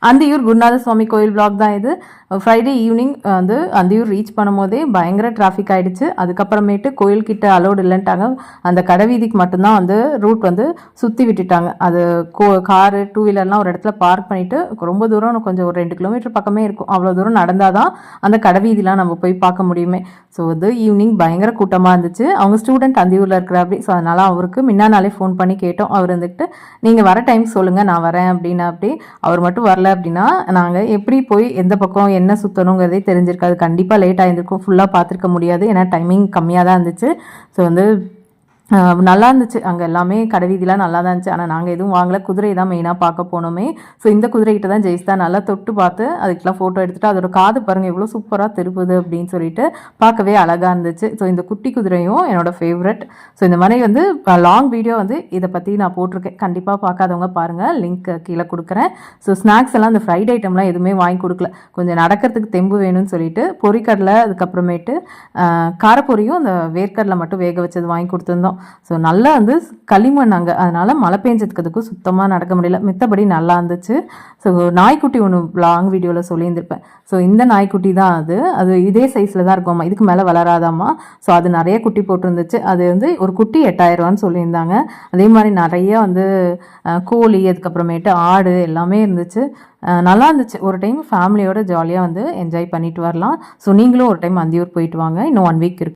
அந்தியூர் குருநாத சுவாமி கோயில் vlog தான் இது. ஃப்ரைடே ஈவினிங் வந்து அந்தியூர் ரீச் பண்ணும்போதே பயங்கர டிராஃபிக் ஆகிடுச்சு. அதுக்கப்புறமேட்டு கோயில்கிட்ட அலோடு இல்லைன்ட்டாங்க. அந்த கடைவீதிக்கு மட்டும்தான் வந்து ரூட் வந்து சுற்றி விட்டுட்டாங்க. அது காரு டூ வீலர்லாம் ஒரு இடத்துல பார்க் பண்ணிவிட்டு ரொம்ப தூரம் கொஞ்சம் ஒரு 2 கிலோமீட்டர் பக்கமே இருக்கும். அவ்வளோ தூரம் நடந்தால் தான் அந்த கடைவீதிலாம் நம்ம போய் பார்க்க முடியுமே. ஸோ வந்து ஈவினிங் பயங்கர கூட்டமாக இருந்துச்சு. அவங்க ஸ்டூடெண்ட் அந்தியூரில் இருக்கிறாப்படி. ஸோ அதனால் அவருக்கு முன்னா நாளே ஃபோன் பண்ணி கேட்டோம். அவர் வந்துட்டு நீங்கள் வர டைம் சொல்லுங்கள் நான் வரேன் அப்படின்னு. அப்படி அவர் மட்டும் வரல அப்படின்னா நாங்கள் எப்படி போய் எந்த பக்கம் என்ன சுற்றணுங்கிறதே தெரிஞ்சிருக்காது. கண்டிப்பாக லேட் ஆகிருக்கும். ஃபுல்லாக பார்த்துருக்க முடியாது. ஏன்னா டைமிங் கம்மியாக தான் இருந்துச்சு. ஸோ வந்து நல்லா இருந்துச்சு. அங்கே எல்லாமே கடைவீதிலாம் நல்லா தான் இருந்துச்சு. ஆனால் நாங்கள் எதுவும் வாங்கலை. குதிரை தான் மெயினாக பார்க்க போனோமே. ஸோ இந்த குதிரைகிட்ட தான் ஜெயிஸ்தா நல்லா தொட்டு பார்த்து அதுக்கெலாம் ஃபோட்டோ எடுத்துகிட்டு அதோட காது பாருங்கள் எவ்வளோ சூப்பராக திருப்புது அப்படின்னு சொல்லிட்டு பார்க்கவே அழகாக இருந்துச்சு. ஸோ இந்த குட்டி குதிரையும் என்னோடய ஃபேவரட். ஸோ இந்த மாதிரி வந்து லாங் வீடியோ வந்து இதை பற்றி நான் போட்டிருக்கேன். கண்டிப்பாக பார்க்காதவங்க பாருங்கள். லிங்க் கீழே கொடுக்குறேன். ஸோ ஸ்நாக்ஸ் எல்லாம் இந்த ஃப்ரைட் ஐட்டம்லாம் எதுவுமே வாங்கி கொடுக்கல. கொஞ்சம் நடக்கிறதுக்கு தெம்பு வேணும்னு சொல்லிட்டு பொரிக்கடலை அதுக்கப்புறமேட்டு காரப்பொரியும் அந்த வேர்க்கடலை மட்டும் வேக வச்சது வாங்கி கொடுத்துருந்தோம். ஸோ நல்லா வந்து களிமண் அங்கே, அதனால் மழை பெஞ்சதுக்கு சுத்தமாக நடக்க முடியல. மித்தபடி நல்லா இருந்துச்சு. ஸோ நாய்க்குட்டி ஒன்று லாங் வீடியோவில் சொல்லியிருந்திருப்பேன். ஸோ இந்த நாய்க்குட்டி தான் அது இதே சைஸில் தான் இருக்கும்மா, இதுக்கு மேலே வளராதாம்மா. ஸோ அது நிறைய குட்டி போட்டிருந்துச்சு. அது வந்து ஒரு குட்டி 8000 ரூபான்னு சொல்லியிருந்தாங்க. அதே மாதிரி நிறைய வந்து கோழி அதுக்கப்புறமேட்டு ஆடு எல்லாமே இருந்துச்சு. நல்லா இருந்துச்சு. ஒரு டைம் ஃபேமிலியோட ஜாலியாக வந்து என்ஜாய் பண்ணிட்டு வரலாம். ஸோ நீங்களும் ஒரு டைம் அந்தியூர் போயிட்டு வாங்க. இன்னும் 1 வீக் இருக்குது.